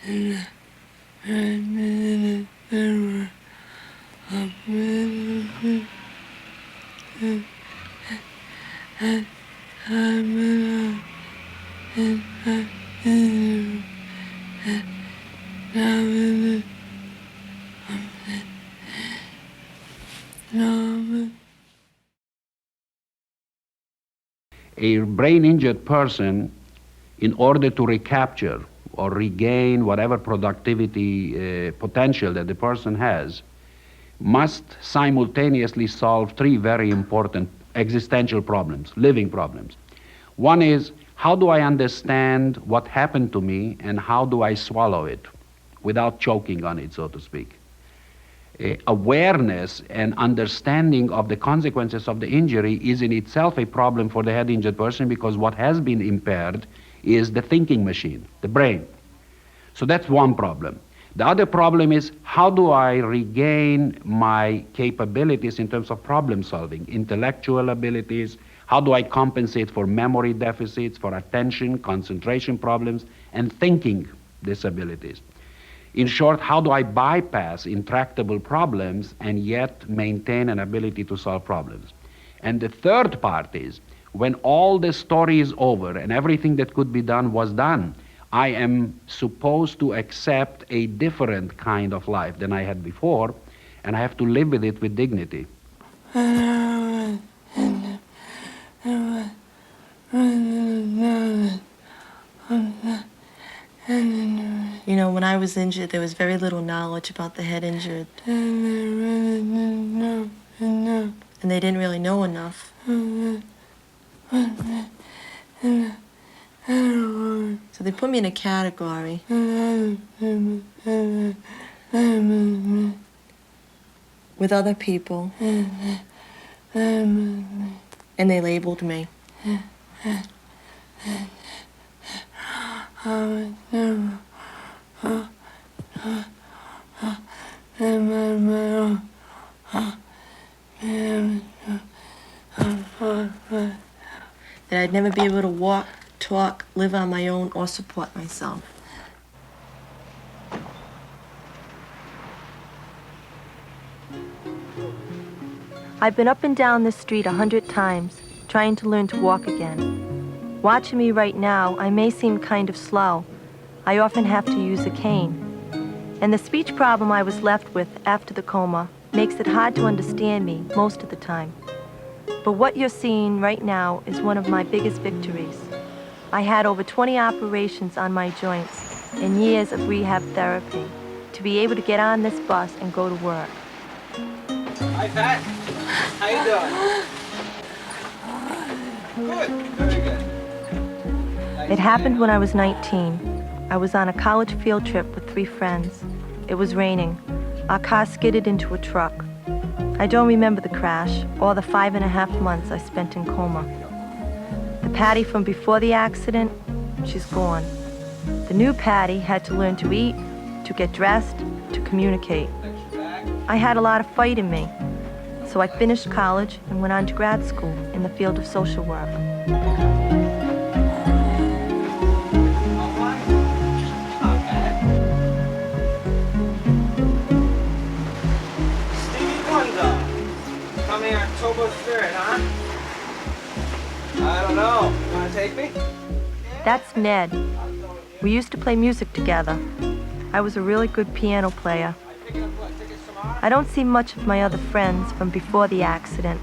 A brain-injured person, in order to recapture or regain whatever productivity potential that the person has, must simultaneously solve three very important existential problems, living problems. One is, how do I understand what happened to me and how do I swallow it without choking on it, so to speak? Awareness and understanding of the consequences of the injury is in itself a problem for the head injured person, because what has been impaired is the thinking machine, the brain. So that's one problem. The other problem is, how do I regain my capabilities in terms of problem solving, intellectual abilities? How do I compensate for memory deficits, for attention, concentration problems, and thinking disabilities? In short, how do I bypass intractable problems and yet maintain an ability to solve problems? And the third part is, when all the story is over and everything that could be done was done, I am supposed to accept a different kind of life than I had before, and I have to live with it with dignity. You know, when I was injured, there was very little knowledge about the head injured. And they didn't really know enough. So they put me in a category. With other people. And they labeled me. That I'd never be able to walk, talk, live on my own, or support myself. I've been up and down this street 100 times, trying to learn to walk again. Watching me right now, I may seem kind of slow. I often have to use a cane. And the speech problem I was left with after the coma makes it hard to understand me most of the time. But what you're seeing right now is one of my biggest victories. I had over 20 operations on my joints and years of rehab therapy to be able to get on this bus and go to work. Hi, Pat. How you doing? Good. Very good. It happened when I was 19. I was on a college field trip with 3 friends. It was raining. Our car skidded into a truck. I don't remember the crash or the 5.5 months I spent in coma. The Patty from before the accident, she's gone. The new Patty had to learn to eat, to get dressed, to communicate. I had a lot of fight in me, so I finished college and went on to grad school in the field of social work. October 3rd, huh? I don't know. You wanna take me? That's Ned. We used to play music together. I was a really good piano player. I don't see much of my other friends from before the accident.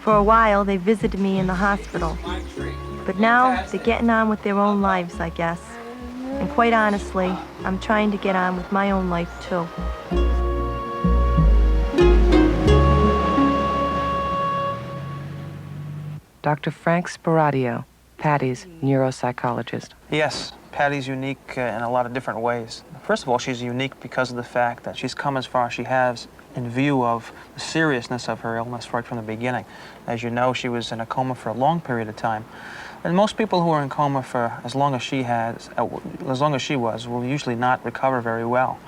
For a while, they visited me in the hospital. But now, they're getting on with their own lives, I guess. And quite honestly, I'm trying to get on with my own life, too. Dr. Frank Sparadio, Patty's neuropsychologist. Yes, Patty's unique in a lot of different ways. First of all, she's unique because of the fact that she's come as far as she has in view of the seriousness of her illness right from the beginning. As you know, she was in a coma for a long period of time. And most people who are in coma for as long as she was, will usually not recover very well.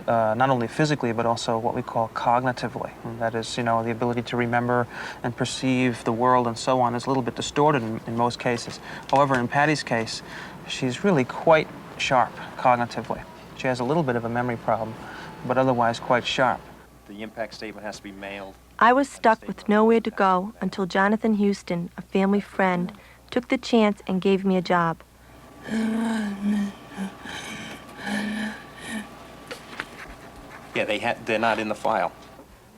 Not only physically, but also what we call cognitively. And that is, you know, the ability to remember and perceive the world and so on is a little bit distorted in most cases. However, in Patty's case, she's really quite sharp cognitively. She has a little bit of a memory problem, but otherwise quite sharp. The impact statement has to be mailed. I was stuck with nowhere to go until Jonathan Houston, a family friend, took the chance and gave me a job. Yeah, they're not in the file.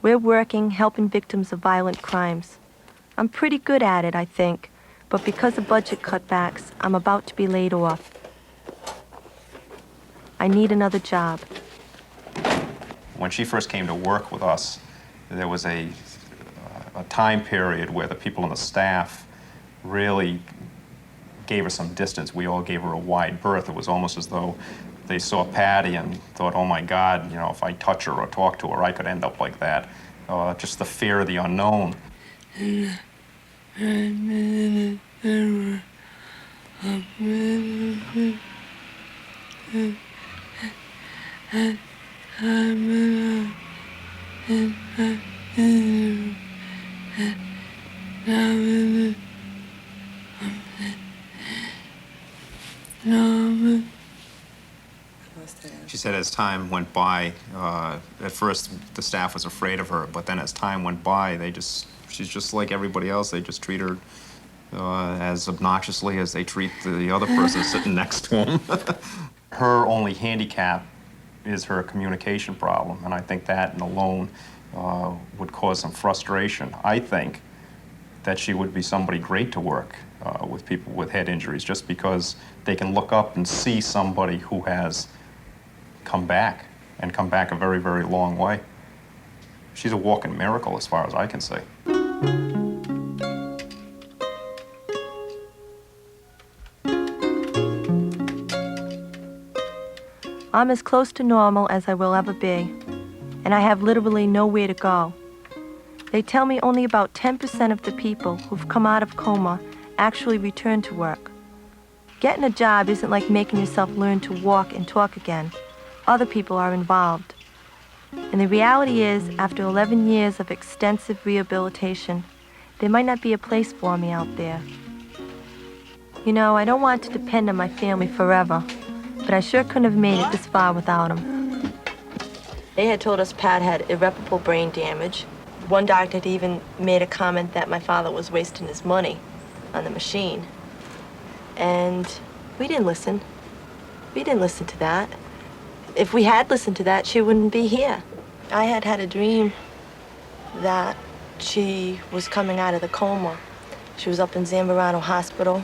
We're working helping victims of violent crimes. I'm pretty good at it, I think, but because of budget cutbacks, I'm about to be laid off. I need another job. When she first came to work with us, there was a time period where the people on the staff really gave her some distance. We all gave her a wide berth. It was almost as though they saw Patty and thought, oh my God, you know, if I touch her or talk to her, I could end up like that. Just the fear of the unknown. She said as time went by, at first the staff was afraid of her, but then as time went by, she's just like everybody else. They just treat her as obnoxiously as they treat the other person sitting next to them. Her only handicap is her communication problem, and I think that alone would cause some frustration. I think that she would be somebody great to work with people with head injuries, just because they can look up and see somebody who has come back, and come back a very, very long way. She's a walking miracle as far as I can see. I'm as close to normal as I will ever be, and I have literally nowhere to go. They tell me only about 10% of the people who've come out of coma actually return to work. Getting a job isn't like making yourself learn to walk and talk again. Other people are involved. And the reality is, after 11 years of extensive rehabilitation, there might not be a place for me out there. You know, I don't want to depend on my family forever, but I sure couldn't have made it this far without them. They had told us Pat had irreparable brain damage. One doctor had even made a comment that my father was wasting his money on the machine. And we didn't listen. We didn't listen to that. If we had listened to that, she wouldn't be here. I had a dream that she was coming out of the coma. She was up in Zamorano Hospital.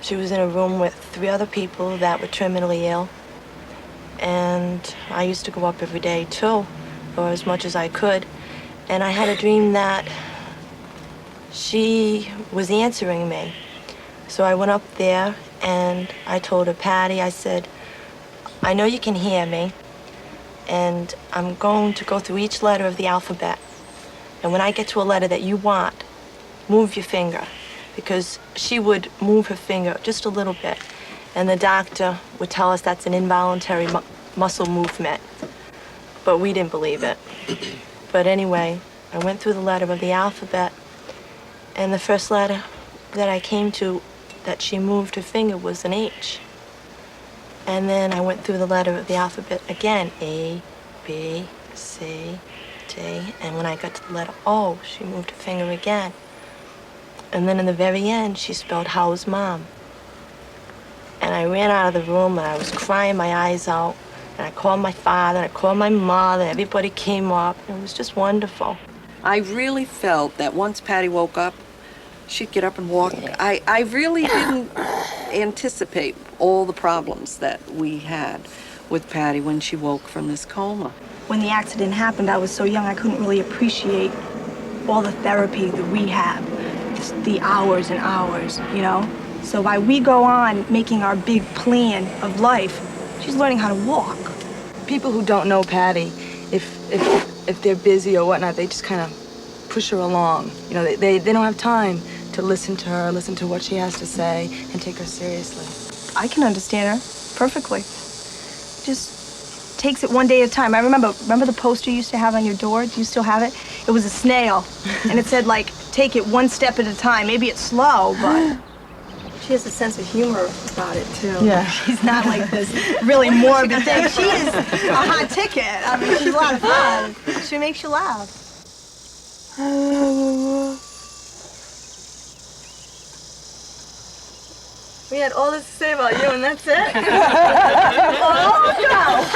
She was in a room with 3 other people that were terminally ill. And I used to go up every day, too, or as much as I could. And I had a dream that she was answering me. So I went up there and I told her, Patty, I said, I know you can hear me, and I'm going to go through each letter of the alphabet. And when I get to a letter that you want, move your finger, because she would move her finger just a little bit, and the doctor would tell us that's an involuntary muscle movement. But we didn't believe it. But anyway, I went through the letter of the alphabet, and the first letter that I came to that she moved her finger was an H. And then I went through the letter of the alphabet again, A, B, C, D, and when I got to the letter O, she moved her finger again. And then in the very end, she spelled how's mom. And I ran out of the room and I was crying my eyes out, and I called my father, and I called my mother, and everybody came up, and it was just wonderful. I really felt that once Patty woke up, she'd get up and walk. I really didn't anticipate all the problems that we had with Patty when she woke from this coma. When the accident happened, I was so young I couldn't really appreciate all the therapy, the rehab, the hours and hours, you know? So while we go on making our big plan of life, she's learning how to walk. People who don't know Patty, if they're busy or whatnot, they just kind of push her along. You know, they don't have time to listen to her, listen to what she has to say, and take her seriously. I can understand her perfectly. Just takes it one day at a time. I remember the poster you used to have on your door? Do you still have it? It was a snail, and it said, like, take it one step at a time. Maybe it's slow, but She has a sense of humor about it, too. Yeah. She's not like this really morbid thing. She is a hot ticket. I mean, she's a lot of fun. She makes you laugh. We had all this to say about you, and that's it? Oh, no.